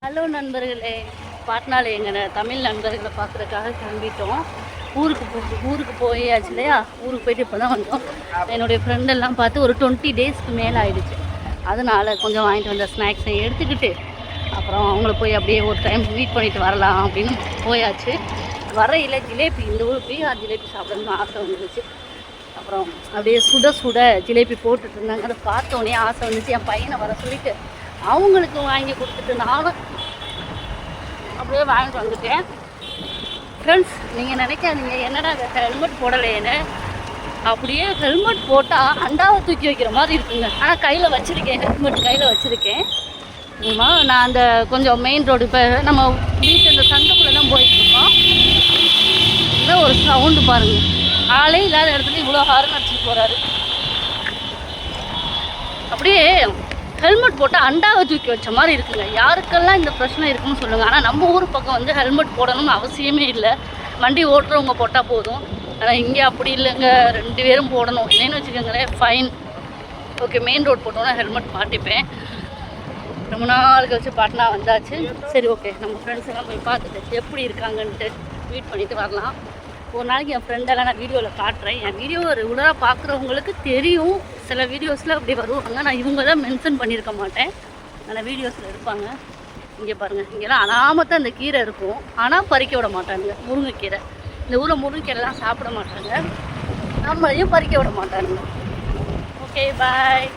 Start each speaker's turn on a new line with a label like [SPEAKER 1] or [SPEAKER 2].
[SPEAKER 1] Hello நண்பர்களே, பாட்னாவில் எங்கள் தமிழ் நண்பர்களை பார்க்குறதுக்காக கிளம்பிட்டோம். ஊருக்கு போயாச்சு இல்லையா. ஊருக்கு போயிட்டு இப்போ தான் வந்தோம். என்னுடைய ஃப்ரெண்டெல்லாம் பார்த்து ஒரு 20 டேஸ்க்கு மேலே ஆகிடுச்சு. அதனால் கொஞ்சம் வாங்கிட்டு வந்த ஸ்நாக்ஸை எடுத்துக்கிட்டு அப்புறம் அவங்கள போய் அப்படியே ஒரு டைம் மீட் பண்ணிட்டு வரலாம் அப்படின்னு போயாச்சு. வரையில் ஜிலேபி, இந்த ஊருக்கு போய் ஜிலேபி சாப்பிடணும்னு ஆசை வந்துருச்சு. அப்புறம் அப்படியே சுட சுட ஜிலேபி போட்டுட்டு இருந்தாங்க. அதை பார்த்தோன்னே ஆசை வந்துச்சு. என் பையனை வர சொல்லிவிட்டு அவங்களுக்கு வாங்கி கொடுத்துட்டு நானும் அப்படியே வாங்கிட்டு வந்துட்டேன். ஃப்ரெண்ட்ஸ், நீங்கள் நினைக்காதீங்க என்னடா ஹெல்மெட் போடலையேன்னு. அப்படியே ஹெல்மெட் போட்டால் அண்டாவை தூக்கி வைக்கிற மாதிரி இருக்குங்க. ஆனால் கையில் வச்சுருக்கேன், ஹெல்மெட் கையில் வச்சுருக்கேன். நான் அந்த கொஞ்சம் மெயின் ரோடு, இப்போ நம்ம வீட்டு இந்த சந்துக்குள்ளே தான் போயிட்டுருக்கோம். இன்னும் ஒரு சவுண்டு பாருங்கள். ஆளே இல்லாத இடத்துல இவ்வளோ ஹாரன் அடிச்சுட்டு போகிறாரு. அப்படியே ஹெல்மெட் போட்டால் அண்டாவை தூக்கி வச்ச மாதிரி இருக்குங்க. யாருக்கெல்லாம் இந்த பிரச்சனை இருக்குன்னு சொல்லுங்கள். ஆனால் நம்ம ஊர் பக்கம் வந்து ஹெல்மெட் போடணும்னு அவசியமே இல்லை. வண்டி ஓட்டுறவங்க போட்டால் போதும். ஆனால் இங்கே அப்படி இல்லைங்க, 2 பேரும் போடணும். இல்லைன்னு வச்சுக்கோங்களேன், ஃபைன். ஓகே, மெயின் ரோடு போட்டோன்னா ஹெல்மெட் மாட்டிப்பேன். ரொம்ப நாள் கழிச்சு பாட்னா வந்தாச்சு. சரி, ஓகே, நம்ம ஃப்ரெண்ட்ஸ் எல்லாம் போய் பார்த்துட்டு எப்படி இருக்காங்கன்ட்டு மீட் பண்ணிவிட்டு வரலாம். ஒரு நாளைக்கு என் ஃப்ரெண்டெல்லாம் நான் வீடியோவில் காட்டுறேன். என் வீடியோ ரெகுலராக பார்க்குறவங்களுக்கு தெரியும். சில வீடியோஸில் அப்படி வருவாங்க. நான் இவங்க தான் மென்ஷன் பண்ணியிருக்க மாட்டேன். ஆனால் வீடியோஸில் இருப்பாங்க. இங்கே பாருங்கள், இங்கெல்லாம் அனாமத்தான் அந்த கீரை இருக்கும். ஆனால் பறிக்க விட மாட்டாங்க. முருங்கைக்கீரை, இந்த ஊரில் முருங்கைக்கீரைலாம் சாப்பிட மாட்டாங்க. நம்மளையும் பறிக்க விட மாட்டாங்க. ஓகே, பாய்.